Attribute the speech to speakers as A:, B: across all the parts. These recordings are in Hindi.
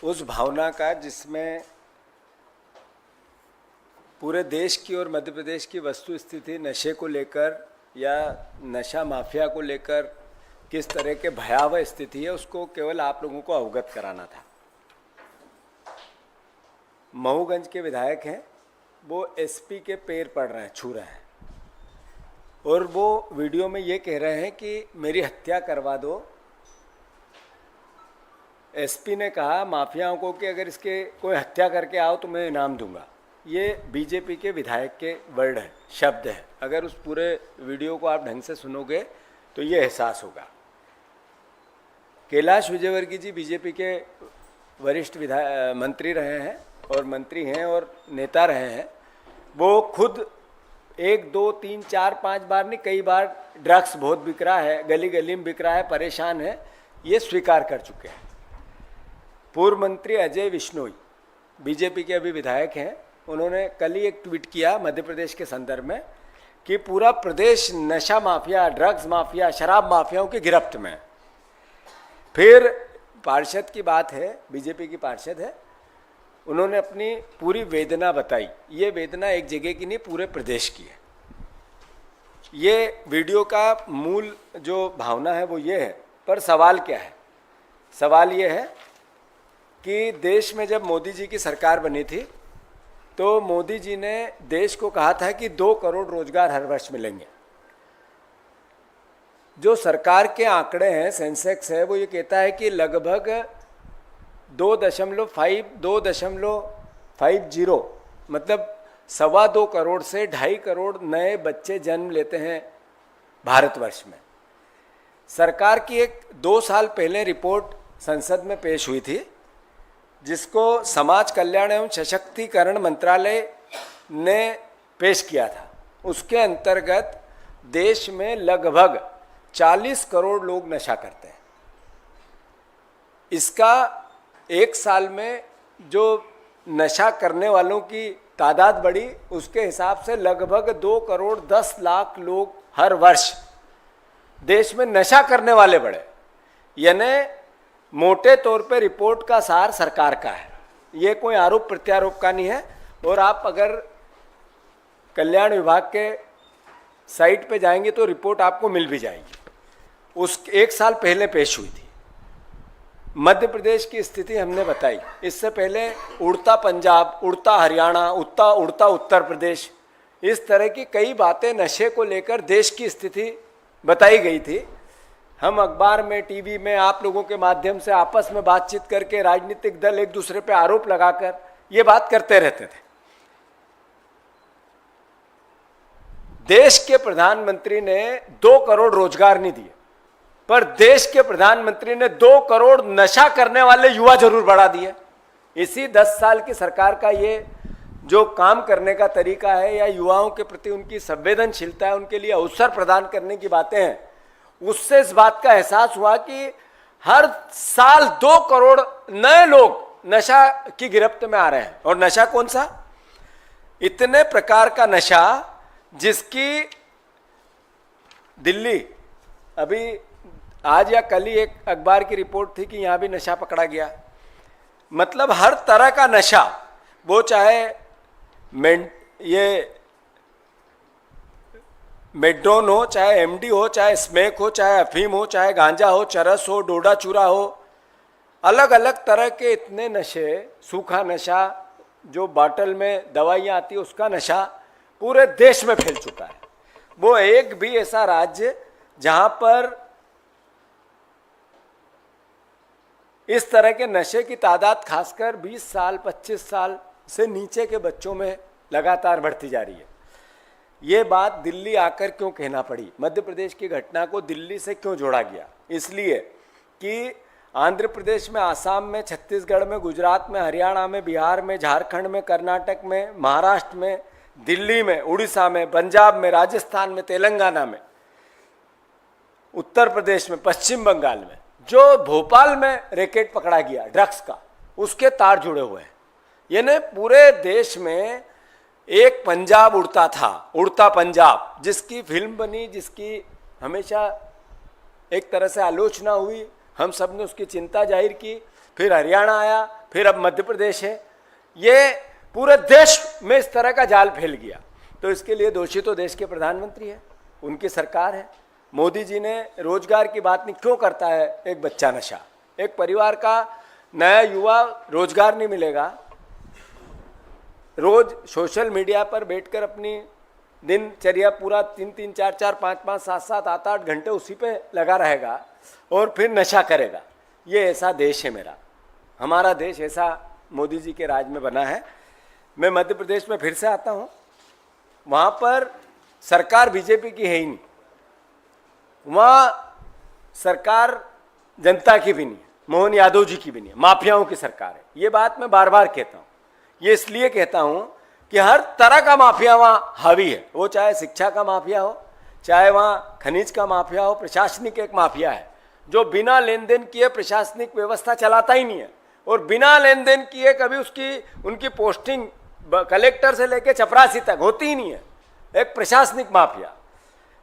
A: उस भावना का जिसमें पूरे देश की और मध्य प्रदेश की वस्तु स्थिति नशे को लेकर या नशा माफिया को लेकर किस तरह के भयावह स्थिति है उसको केवल आप लोगों को अवगत कराना था। महूगंज के विधायक हैं, वो एसपी के पैर पड़ रहे हैं, छू रहे हैं, और वो वीडियो में ये कह रहे हैं कि मेरी हत्या करवा दो। एसपी ने कहा माफियाओं को कि अगर इसके कोई हत्या करके आओ तो मैं इनाम दूंगा। ये बीजेपी के विधायक के वर्ड है, शब्द है। अगर उस पूरे वीडियो को आप ढंग से सुनोगे तो ये एहसास होगा। कैलाश विजयवर्गीय जी बीजेपी के वरिष्ठ मंत्री रहे हैं और मंत्री हैं और नेता रहे हैं। वो खुद 1, 2, 3, 4, 5 बार नहीं, कई बार ड्रग्स बहुत बिक रहा है, गली गली में बिक रहा है, परेशान है, ये स्वीकार कर चुके हैं। पूर्व मंत्री अजय विश्नोई बीजेपी के अभी विधायक हैं, उन्होंने कल ही एक ट्वीट किया मध्य प्रदेश के संदर्भ में कि पूरा प्रदेश नशा माफिया, ड्रग्स माफिया, शराब माफियाओं की गिरफ्त में। फिर पार्षद की बात है, बीजेपी की पार्षद है, उन्होंने अपनी पूरी वेदना बताई। ये वेदना एक जगह की नहीं, पूरे प्रदेश की है। ये वीडियो का मूल जो भावना है वो ये है, पर सवाल क्या है? सवाल ये है कि देश में जब मोदी जी की सरकार बनी थी तो मोदी जी ने देश को कहा था कि 2 करोड़ रोजगार हर वर्ष मिलेंगे। जो सरकार के आंकड़े हैं, सेंसेक्स है, वो ये कहता है कि लगभग 2.50 मतलब 2.25 करोड़ से 2.5 करोड़ नए बच्चे जन्म लेते हैं भारतवर्ष में। सरकार की एक 2 साल पहले रिपोर्ट संसद में पेश हुई थी, जिसको समाज कल्याण एवं सशक्तिकरण मंत्रालय ने पेश किया था। उसके अंतर्गत देश में लगभग 40 करोड़ लोग नशा करते हैं। इसका एक साल में जो नशा करने वालों की तादाद बढ़ी, उसके हिसाब से लगभग 2 करोड़ 10 लाख लोग हर वर्ष देश में नशा करने वाले बढ़े। यानी मोटे तौर पे रिपोर्ट का सार सरकार का है, ये कोई आरोप प्रत्यारोप का नहीं है। और आप अगर कल्याण विभाग के साइट पे जाएंगे तो रिपोर्ट आपको मिल भी जाएगी। उस 1 साल पहले पेश हुई थी। मध्य प्रदेश की स्थिति हमने बताई, इससे पहले उड़ता पंजाब, उड़ता हरियाणा, उड़ता उत्तर प्रदेश, इस तरह की कई बातें नशे को लेकर देश की स्थिति बताई गई थी। हम अखबार में, टीवी में, आप लोगों के माध्यम से आपस में बातचीत करके, राजनीतिक दल एक दूसरे पे आरोप लगाकर ये बात करते रहते थे। देश के प्रधानमंत्री ने 2 करोड़ रोजगार नहीं दिए, पर देश के प्रधानमंत्री ने 2 करोड़ नशा करने वाले युवा जरूर बढ़ा दिए। इसी 10 साल की सरकार का ये जो काम करने का तरीका है या युवाओं के प्रति उनकी संवेदनशीलता है, उनके लिए अवसर प्रदान करने की बातें हैं, उससे इस बात का एहसास हुआ कि हर साल 2 करोड़ नए लोग नशा की गिरफ्त में आ रहे हैं। और नशा कौन सा? इतने प्रकार का नशा जिसकी दिल्ली, अभी आज या कल ही एक अखबार की रिपोर्ट थी कि यहां भी नशा पकड़ा गया। मतलब हर तरह का नशा, वो चाहे ये मेड्रोन हो, चाहे एमडी हो, चाहे स्मैक हो, चाहे अफीम हो, चाहे गांजा हो, चरस हो, डोडा चूरा हो, अलग अलग तरह के इतने नशे, सूखा नशा, जो बॉटल में दवाइयाँ आती है उसका नशा पूरे देश में फैल चुका है। वो एक भी ऐसा राज्य जहां पर इस तरह के नशे की तादाद खासकर 20 साल 25 साल से नीचे के बच्चों में लगातार बढ़ती जा रही है। ये बात दिल्ली आकर क्यों कहना पड़ी? मध्य प्रदेश की घटना को दिल्ली से क्यों जोड़ा गया? इसलिए कि आंध्र प्रदेश में, आसाम में, छत्तीसगढ़ में, गुजरात में, हरियाणा में, बिहार में, झारखंड में, कर्नाटक में, महाराष्ट्र में, दिल्ली में, उड़ीसा में, पंजाब में, राजस्थान में, तेलंगाना में, उत्तर प्रदेश में, पश्चिम बंगाल में, जो भोपाल में रैकेट पकड़ा गया ड्रग्स का, उसके तार जुड़े हुए हैं। यानी पूरे देश में एक पंजाब उड़ता था, उड़ता पंजाब, जिसकी फिल्म बनी, जिसकी हमेशा एक तरह से आलोचना हुई, हम सब ने उसकी चिंता जाहिर की। फिर हरियाणा आया, फिर अब मध्य प्रदेश है। ये पूरे देश में इस तरह का जाल फैल गया, तो इसके लिए दोषी तो देश के प्रधानमंत्री है, उनकी सरकार है। मोदी जी ने रोजगार की बात नहीं क्यों करता है? एक बच्चा नशा, एक परिवार का नया युवा रोजगार नहीं मिलेगा, रोज सोशल मीडिया पर बैठकर अपनी दिनचर्या पूरा 3-3, 4-4, 5-5, 7-7, 8-8 घंटे उसी पे लगा रहेगा और फिर नशा करेगा। ये ऐसा देश है मेरा, हमारा देश ऐसा मोदी जी के राज में बना है। मैं मध्य प्रदेश में फिर से आता हूँ, वहाँ पर सरकार बीजेपी की है ही नहीं, वहाँ सरकार जनता की भी नहीं है, मोहन यादव जी की भी नहीं है, माफियाओं की सरकार है। ये बात मैं बार बार कहता हूँ, ये इसलिए कहता हूँ कि हर तरह का माफिया वहाँ हावी है, वो चाहे शिक्षा का माफिया हो, चाहे वहाँ खनिज का माफिया हो, प्रशासनिक एक माफिया है जो बिना लेन देन किए प्रशासनिक व्यवस्था चलाता ही नहीं है, और बिना लेन देन किए कभी उनकी पोस्टिंग कलेक्टर से लेकर चपरासी तक होती ही नहीं है, एक प्रशासनिक माफिया।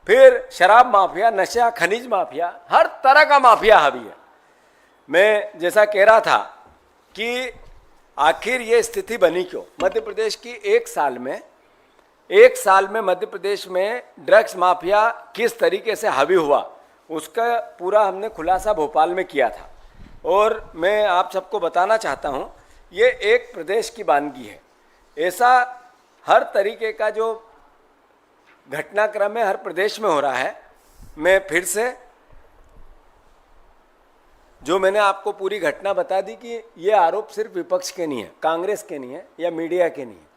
A: फिर शराब माफिया, नशा, खनिज माफिया, हर तरह का माफिया हावी है। मैं जैसा कह रहा था कि आखिर ये स्थिति बनी क्यों मध्य प्रदेश की? एक साल में मध्य प्रदेश में ड्रग्स माफिया किस तरीके से हावी हुआ, उसका पूरा हमने खुलासा भोपाल में किया था। और मैं आप सबको बताना चाहता हूँ, ये एक प्रदेश की वानगी है। ऐसा हर तरीके का जो घटनाक्रम है हर प्रदेश में हो रहा है। मैं फिर से जो मैंने आपको पूरी घटना बता दी कि ये आरोप सिर्फ विपक्ष के नहीं है, कांग्रेस के नहीं है या मीडिया के नहीं है,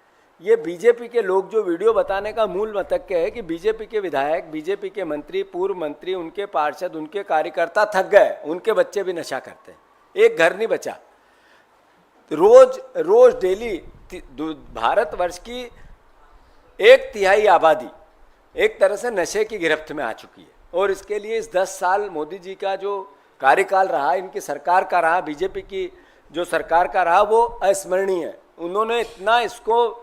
A: ये बीजेपी के लोग जो वीडियो बताने का मूल मतक्य है कि बीजेपी के विधायक, बीजेपी के मंत्री, पूर्व मंत्री, उनके पार्षद, उनके कार्यकर्ता थक गए, उनके बच्चे भी नशा करते हैं, एक घर नहीं बचा। रोज डेली भारतवर्ष की 1/3 आबादी एक तरह से नशे की गिरफ्त में आ चुकी है। और इसके लिए इस 10 साल मोदी जी का जो कार्यकाल रहा, इनकी सरकार का रहा, बीजेपी की जो सरकार का रहा, वो अस्मरणीय है। उन्होंने इतना इसको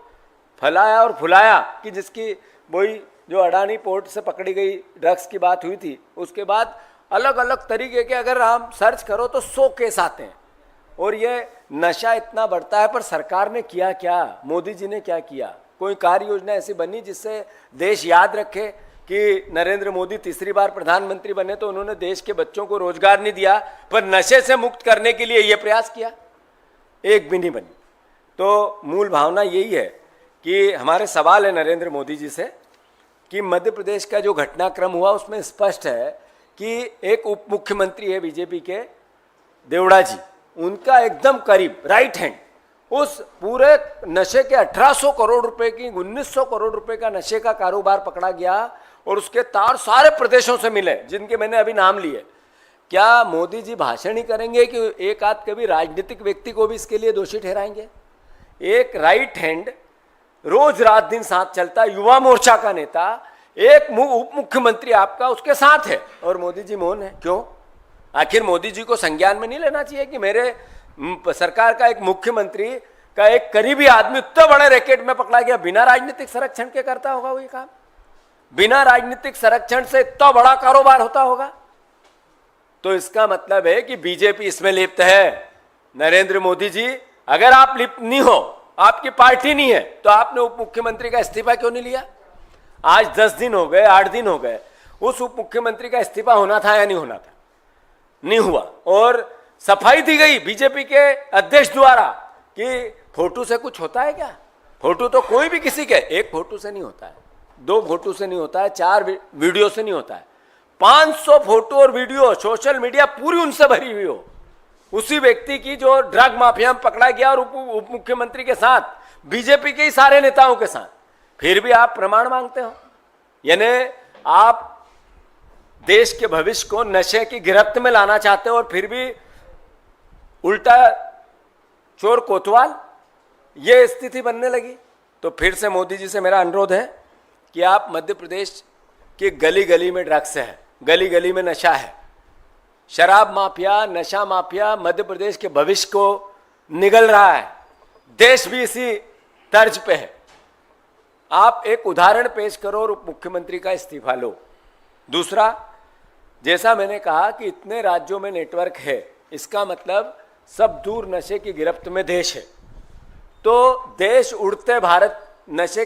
A: फैलाया और फुलाया कि जिसकी वही जो अडानी पोर्ट से पकड़ी गई ड्रग्स की बात हुई थी, उसके बाद अलग अलग तरीके के अगर हम सर्च करो तो 100 केस आते हैं। और ये नशा इतना बढ़ता है, पर सरकार ने किया क्या? मोदी जी ने क्या किया? कोई कार्य योजना ऐसी बनी जिससे देश याद रखे कि नरेंद्र मोदी तीसरी बार प्रधानमंत्री बने तो उन्होंने देश के बच्चों को रोजगार नहीं दिया, पर नशे से मुक्त करने के लिए ये प्रयास किया? एक भी नहीं बनी। तो मूल भावना यही है कि हमारे सवाल है नरेंद्र मोदी जी से कि मध्य प्रदेश का जो घटनाक्रम हुआ उसमें स्पष्ट है कि एक उप मुख्यमंत्री है बीजेपी के, देवड़ा जी, उनका एकदम करीब राइट हैंड, उस पूरे नशे के 1800 करोड़ रुपए की 1900 करोड़ रुपए का नशे का कारोबार पकड़ा गया और उसके तार सारे प्रदेशों से मिले जिनके मैंने अभी नाम लिए। क्या मोदी जी भाषण ही करेंगे कि एक आध कभी राजनीतिक व्यक्ति को भी इसके लिए दोषी ठहराएंगे? एक राइट हैंड रोज रात दिन साथ चलता युवा मोर्चा का नेता, एक उप मुख्यमंत्री आपका उसके साथ है और मोदी जी मौन है, क्यों? आखिर मोदी जी को संज्ञान में नहीं लेना चाहिए कि मेरे सरकार का एक मुख्यमंत्री का एक करीबी आदमी इतने बड़े रैकेट में पकड़ा गया, बिना राजनीतिक संरक्षण के करता होगा वो ये काम? बिना राजनीतिक संरक्षण से इतना बड़ा कारोबार होता होगा? तो इसका मतलब है कि बीजेपी इसमें लिप्त है। नरेंद्र मोदी जी, अगर आप लिप्त नहीं हो, आपकी पार्टी नहीं है, तो आपने उप मुख्यमंत्री का इस्तीफा क्यों नहीं लिया? आज 10 दिन हो गए, 8 दिन हो गए, उस उप मुख्यमंत्री का इस्तीफा होना था या नहीं होना था? नहीं हुआ। और सफाई दी गई बीजेपी के अध्यक्ष द्वारा कि फोटो से कुछ होता है क्या? फोटो तो कोई भी किसी के एक फोटो से नहीं होता है, 2 फोटो से नहीं होता है, 4 वीडियो से नहीं होता है। 500 फोटो और वीडियो सोशल मीडिया पूरी उनसे भरी हुई हो, उसी व्यक्ति की जो ड्रग माफिया में पकड़ा गया और उप मुख्यमंत्री के साथ, बीजेपी के ही सारे नेताओं के साथ, फिर भी आप प्रमाण मांगते हो। यानी आप देश के भविष्य को नशे की गिरफ्त में लाना चाहते हो और फिर भी उल्टा चोर कोतवाल, ये स्थिति बनने लगी। तो फिर से मोदी जी से मेरा अनुरोध है कि आप मध्य प्रदेश के गली गली में ड्रग्स है, गली गली में नशा है, शराब माफिया, नशा माफिया मध्य प्रदेश के भविष्य को निगल रहा है, देश भी इसी तर्ज पे है। आप एक उदाहरण पेश करो और उप मुख्यमंत्री का इस्तीफा लो। दूसरा, जैसा मैंने कहा कि इतने राज्यों में नेटवर्क है, इसका मतलब सब दूर नशे की गिरफ्त में देश है। तो देश उड़ते भारत नशे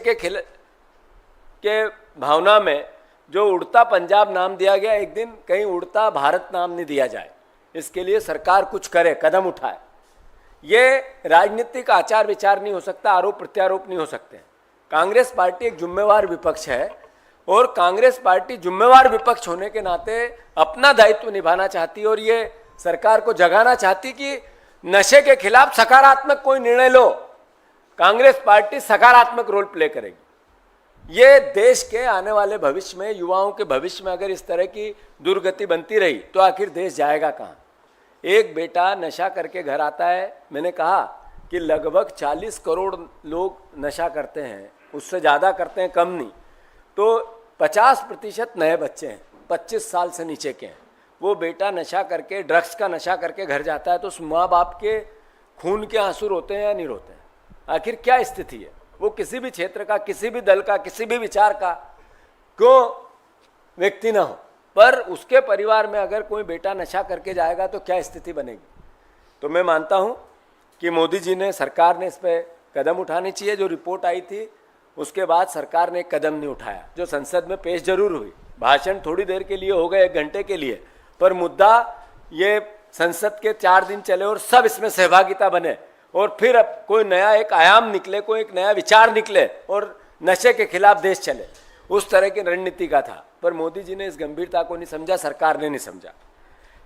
A: के भावना में जो उड़ता पंजाब नाम दिया गया, एक दिन कहीं उड़ता भारत नाम नहीं दिया जाए। इसके लिए सरकार कुछ करे, कदम उठाए। ये राजनीतिक आचार विचार नहीं हो सकता, आरोप प्रत्यारोप नहीं हो सकते। कांग्रेस पार्टी एक जिम्मेवार विपक्ष है और कांग्रेस पार्टी जिम्मेवार विपक्ष होने के नाते अपना दायित्व निभाना चाहती है और ये सरकार को जगाना चाहती कि नशे के खिलाफ सकारात्मक कोई निर्णय लो। कांग्रेस पार्टी सकारात्मक रोल प्ले करेगी। ये देश के आने वाले भविष्य में, युवाओं के भविष्य में अगर इस तरह की दुर्गति बनती रही तो आखिर देश जाएगा कहाँ। एक बेटा नशा करके घर आता है, मैंने कहा कि लगभग 40 करोड़ लोग नशा करते हैं, उससे ज़्यादा करते हैं, कम नहीं। तो 50% नए बच्चे हैं, 25 साल से नीचे के हैं। वो बेटा नशा करके, ड्रग्स का नशा करके घर जाता है तो उस माँ बाप के खून के आंसू रोते हैं या नहीं रोते हैं? आखिर क्या स्थिति है? वो किसी भी क्षेत्र का, किसी भी दल का, किसी भी विचार का क्यों व्यक्ति ना हो, पर उसके परिवार में अगर कोई बेटा नशा करके जाएगा तो क्या स्थिति बनेगी। तो मैं मानता हूं कि मोदी जी ने, सरकार ने इस पर कदम उठानी चाहिए। जो रिपोर्ट आई थी उसके बाद सरकार ने कदम नहीं उठाया। जो संसद में पेश जरूर हुई, भाषण थोड़ी देर के लिए हो गए, 1 घंटे के लिए, पर मुद्दा ये संसद के 4 दिन चले और सब इसमें सहभागिता बने और फिर अब कोई नया एक आयाम निकले, कोई एक नया विचार निकले और नशे के खिलाफ देश चले, उस तरह की रणनीति का था। पर मोदी जी ने इस गंभीरता को नहीं समझा, सरकार ने नहीं समझा।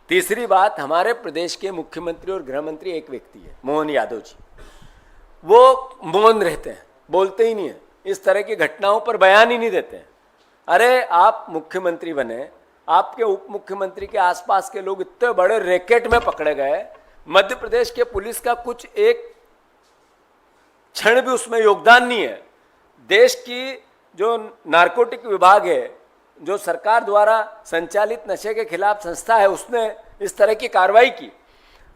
A: तीसरी बात, हमारे प्रदेश के मुख्यमंत्री और गृह मंत्री एक व्यक्ति है, मोहन यादव जी। वो मौन रहते हैं, बोलते ही नहीं है, इस तरह की घटनाओं पर बयान ही नहीं देते हैं। अरे आप मुख्यमंत्री बने, आपके उप मुख्यमंत्री के आसपास के लोग इतने बड़े रैकेट में पकड़े गए, मध्य प्रदेश के पुलिस का कुछ एक क्षण भी उसमें योगदान नहीं है। देश की जो नारकोटिक विभाग है, जो सरकार द्वारा संचालित नशे के खिलाफ संस्था है, उसने इस तरह की कार्रवाई की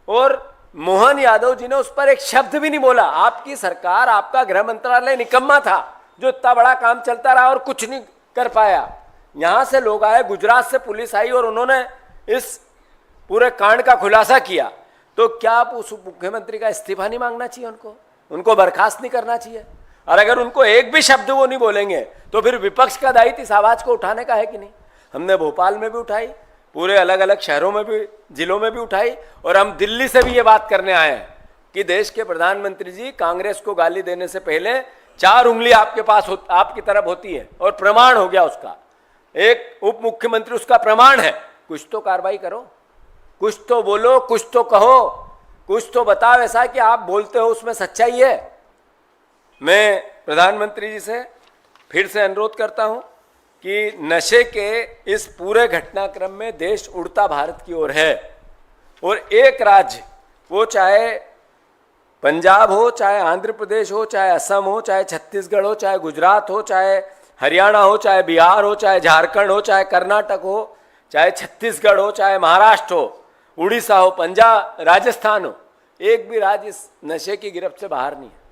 A: और मोहन यादव जी ने उस पर एक शब्द भी नहीं बोला। आपकी सरकार, आपका गृह मंत्रालय निकम्मा था जो इतना बड़ा काम चलता रहा और कुछ नहीं कर पाया। यहां से लोग आए, गुजरात से पुलिस आई और उन्होंने इस पूरे कांड का खुलासा किया। तो क्या आप उस मुख्यमंत्री का इस्तीफा नहीं मांगना चाहिए? उनको बर्खास्त नहीं करना चाहिए? और अगर उनको एक भी शब्द वो नहीं बोलेंगे तो फिर विपक्ष का दायित्व इस आवाज को उठाने का है कि नहीं? हमने भोपाल में भी उठाई, पूरे अलग अलग शहरों में भी, जिलों में भी उठाई और हम दिल्ली से भी ये बात करने आए हैं कि देश के प्रधानमंत्री जी, कांग्रेस को गाली देने से पहले 4 उंगली आपके पास आपकी तरफ होती है और प्रमाण हो गया उसका। एक उप मुख्यमंत्री उसका प्रमाण है। कुछ तो कार्रवाई करो, कुछ तो बोलो, कुछ तो कहो, कुछ तो बताओ ऐसा कि आप बोलते हो उसमें सच्चाई है। मैं प्रधानमंत्री जी से फिर से अनुरोध करता हूं कि नशे के इस पूरे घटनाक्रम में देश उड़ता भारत की ओर है और एक राज्य, वो चाहे पंजाब हो, चाहे आंध्र प्रदेश हो, चाहे असम हो, चाहे छत्तीसगढ़ हो, चाहे गुजरात हो, चाहे हरियाणा हो, चाहे बिहार हो, चाहे झारखंड हो, चाहे कर्नाटक हो, चाहे छत्तीसगढ़ हो, चाहे महाराष्ट्र हो, उड़ीसा हो, पंजाब, राजस्थान हो, एक भी राज्य इस नशे की गिरफ्त से बाहर नहीं है।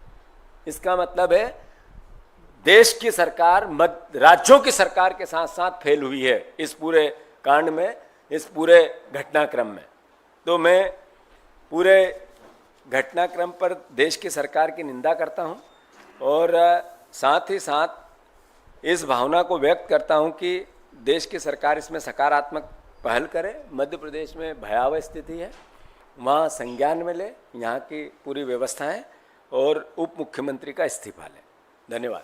A: इसका मतलब है देश की सरकार राज्यों की सरकार के साथ साथ फेल हुई है इस पूरे कांड में, इस पूरे घटनाक्रम में। तो मैं पूरे घटनाक्रम पर देश की सरकार की निंदा करता हूं और साथ ही साथ इस भावना को व्यक्त करता हूं कि देश की सरकार इसमें सकारात्मक पहल करे। मध्य प्रदेश में भयावह स्थिति है, वहाँ संज्ञान में ले यहाँ की पूरी व्यवस्थाएं और उप मुख्यमंत्री का इस्तीफा ले। धन्यवाद।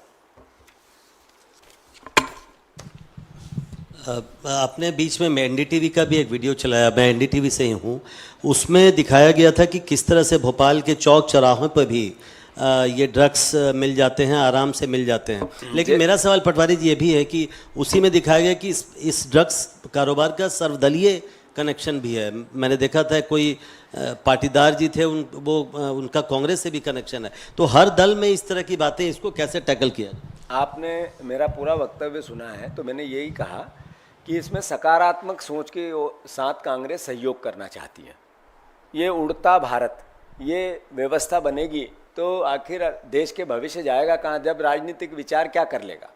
B: आपने बीच में एनडीटीवी का भी एक वीडियो चलाया, मैं एनडीटीवी से ही हूँ, उसमें दिखाया गया था कि किस तरह से भोपाल के चौक चौराहों पर भी ये ड्रग्स मिल जाते हैं, आराम से मिल जाते हैं। लेकिन मेरा सवाल पटवारी जी ये भी है कि उसी में दिखाया गया कि इस ड्रग्स कारोबार का सर्वदलीय कनेक्शन भी है। मैंने देखा था कोई पाटीदार जी थे, उनका कांग्रेस से भी कनेक्शन है। तो हर दल में इस तरह की बातें, इसको कैसे टैकल किया?
A: आपने मेरा पूरा वक्तव्य सुना है तो मैंने यही कहा कि इसमें सकारात्मक सोच के साथ कांग्रेस सहयोग करना चाहती है। ये उड़ता भारत, ये व्यवस्था बनेगी तो आखिर देश के भविष्य जाएगा कहाँ, जब राजनीतिक विचार क्या कर लेगा।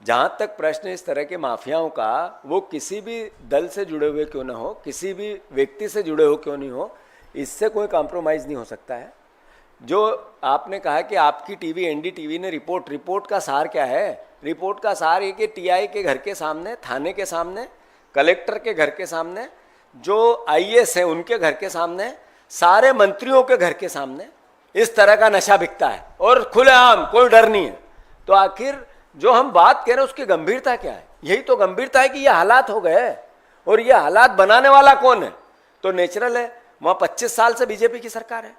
A: जहाँ तक प्रश्न इस तरह के माफियाओं का, वो किसी भी दल से जुड़े हुए क्यों ना हो, किसी भी व्यक्ति से जुड़े हो क्यों नहीं हो, इससे कोई कॉम्प्रोमाइज़ नहीं हो सकता है। जो आपने कहा कि आपकी टीवी एनडीटीवी ने रिपोर्ट का सार क्या है? रिपोर्ट का सार ये कि टीआई के घर के सामने, थाने के सामने, कलेक्टर के घर के सामने, जो आईएएस हैं उनके घर के सामने, सारे मंत्रियों के घर के सामने इस तरह का नशा बिकता है और खुलेआम, कोई डर नहीं है। तो आखिर जो हम बात कह रहे हैं उसकी गंभीरता क्या है? यही तो गंभीरता है कि ये हालात हो गए। और ये हालात बनाने वाला कौन है? तो नेचुरल है, वहाँ 25 साल से बीजेपी की सरकार है,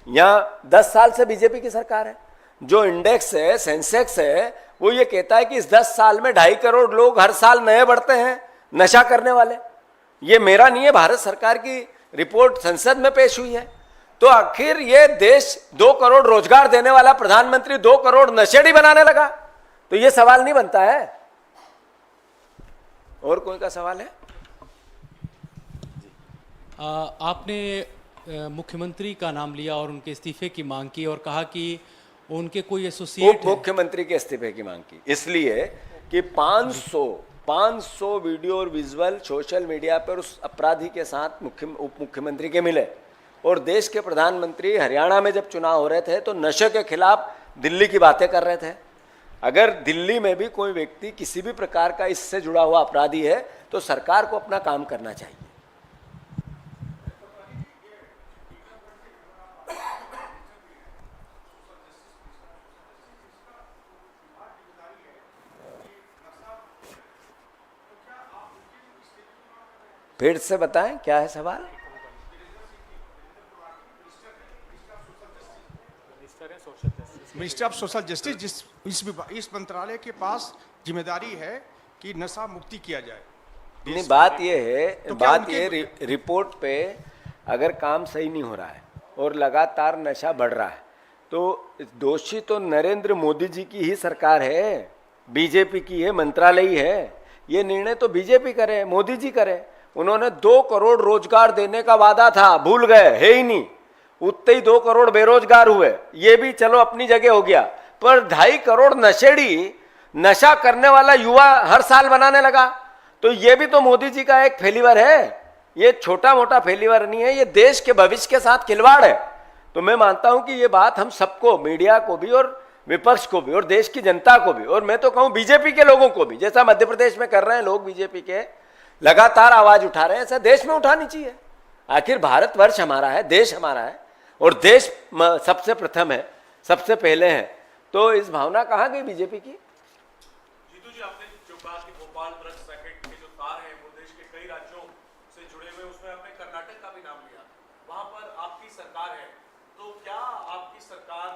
A: यहाँ 10 साल से बीजेपी की सरकार है। जो इंडेक्स है, सेंसेक्स है, वो ये कहता है कि इस 10 साल में 2.5 करोड़ लोग हर साल नए बढ़ते हैं नशा करने वाले। ये मेरा नहीं है, भारत सरकार की रिपोर्ट संसद में पेश हुई है। तो आखिर ये देश 2 करोड़ रोजगार देने वाला प्रधानमंत्री 2 करोड़ नशेड़ी बनाने लगा, तो ये सवाल नहीं बनता है। और कोई का सवाल है?
C: आपने मुख्यमंत्री का नाम लिया और उनके इस्तीफे की मांग की और कहा कि उनके कोई एसोसिएट
A: मुख्यमंत्री के इस्तीफे की मांग की इसलिए कि 500 वीडियो और विजुअल सोशल मीडिया पर उस अपराधी के साथ उप मुख्यमंत्री के मिले। और देश के प्रधानमंत्री हरियाणा में जब चुनाव हो रहे थे तो नशे के खिलाफ दिल्ली की बातें कर रहे थे। अगर दिल्ली में भी कोई व्यक्ति किसी भी प्रकार का इससे जुड़ा हुआ अपराधी है तो सरकार को अपना काम करना चाहिए। फिर से बताएं, क्या है सवाल?
D: मिनिस्ट्री ऑफ सोशल जस्टिस, इस मंत्रालय के पास जिम्मेदारी है कि नशा मुक्ति किया जाए।
A: नहीं, बात ये है,
D: तो
A: बात ये रिपोर्ट पे अगर काम सही नहीं हो रहा है और लगातार नशा बढ़ रहा है तो दोषी तो नरेंद्र मोदी जी की ही सरकार है, बीजेपी की है, मंत्रालय ही है। ये निर्णय तो बीजेपी करे, मोदी जी करे। उन्होंने 2 करोड़ रोजगार देने का वादा था, भूल गए, है ही नहीं। उतने ही 2 करोड़ बेरोजगार हुए, ये भी चलो अपनी जगह हो गया। पर 2.5 करोड़ नशेड़ी, नशा करने वाला युवा हर साल बनाने लगा। तो ये भी तो मोदी जी का एक फेलिवर है। ये छोटा मोटा फेलिवर नहीं है, ये देश के भविष्य के साथ खिलवाड़ है। तो मैं मानता हूं कि ये बात हम सबको, मीडिया को भी और विपक्ष को भी और देश की जनता को भी, और मैं तो कहूं बीजेपी के लोगों को भी, जैसा मध्य प्रदेश में कर रहे हैं लोग बीजेपी के, लगातार आवाज उठा रहे हैं, ऐसा देश में उठानी चाहिए। आखिर भारतवर्ष हमारा है, देश हमारा है और देश सबसे प्रथम है, सबसे पहले है। तो इस भावना कहाँ गई बीजेपी की?
E: जीतू जी, आपने जो कहा कि भोपाल ड्रग्स रैकेट के जो तार हैं वो देश के कई राज्यों से जुड़े हुए, उसमें आपने कर्नाटक का भी नाम लिया, वहां पर आपकी सरकार है। तो क्या आपकी सरकार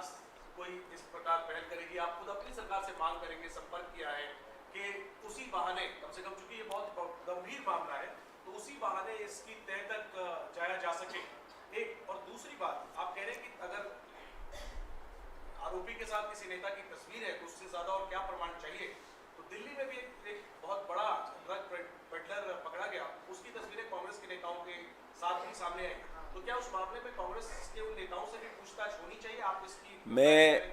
E: कोई इस प्रकार पहल करेगी? आप खुद अपनी सरकार से मांग करेंगे, संपर्क किया है कि उसी बहाने, कम से कम चूंकि ये बहुत गंभीर मामला है, तो उसी बहाने इसकी तह तक जाया जा सके? एक और दूसरी बात, आप कह रहे हैं कि अगर आरोपी के साथ किसी नेता की तस्वीर है तो उससे ज्यादा और क्या प्रमाण चाहिए? तो दिल्ली में भी एक बहुत बड़ा ड्रग पेडलर पकड़ा गया, उसकी तस्वीरें कांग्रेस के नेताओं के साथ भी सामने आई। तो क्या उस मामले में कांग्रेस के उन नेताओं से भी पूछताछ होनी चाहिए? आप इसकी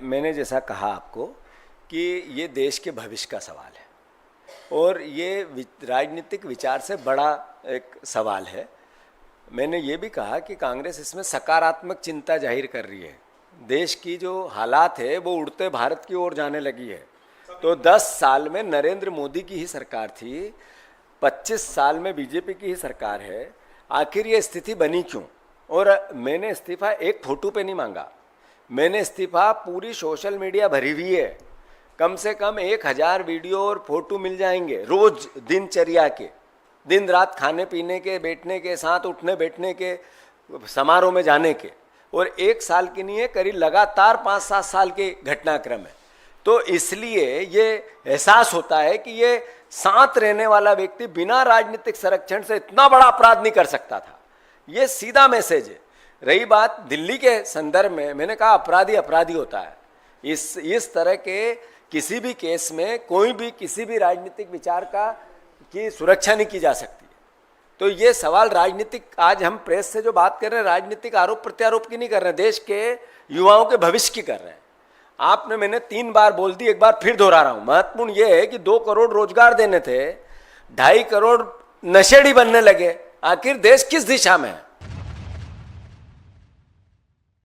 A: मैंने जैसा कहा आपको कि ये देश के भविष्य का सवाल है और ये राजनीतिक विचार से बड़ा एक सवाल है। मैंने ये भी कहा कि कांग्रेस इसमें सकारात्मक चिंता जाहिर कर रही है। देश की जो हालात है वो उड़ते भारत की ओर जाने लगी है। तो 10 साल में नरेंद्र मोदी की ही सरकार थी, 25 साल में बीजेपी की ही सरकार है। आखिर ये स्थिति बनी क्यों? और मैंने इस्तीफा एक फोटो पे नहीं मांगा, मैंने इस्तीफा पूरी सोशल मीडिया भरी हुई है। कम से कम 1000 वीडियो और फोटो मिल जाएंगे रोज दिनचर्या के, दिन रात खाने पीने के, बैठने के, साथ उठने बैठने के, समारोह में जाने के। और 1 साल की नहीं है, करीब लगातार 5-7 साल के घटनाक्रम है। तो इसलिए ये एहसास होता है कि ये साथ रहने वाला व्यक्ति बिना राजनीतिक संरक्षण से इतना बड़ा अपराध नहीं कर सकता था। ये सीधा मैसेज है। रही बात दिल्ली के संदर्भ में, मैंने कहा अपराधी अपराधी होता है। इस तरह के किसी भी केस में कोई भी किसी भी राजनीतिक विचार की सुरक्षा नहीं की जा सकती है। तो ये सवाल राजनीतिक, आज हम प्रेस से जो बात कर रहे हैं राजनीतिक आरोप प्रत्यारोप की नहीं कर रहे हैं, देश के युवाओं के भविष्य की कर रहे हैं। आपने, मैंने 3 बार बोल दी, एक बार फिर दोहरा रहा हूं। महत्वपूर्ण ये है कि 2 करोड़ रोजगार देने थे, 2.5 करोड़ नशेड़ी बनने लगे। आखिर देश किस दिशा में है?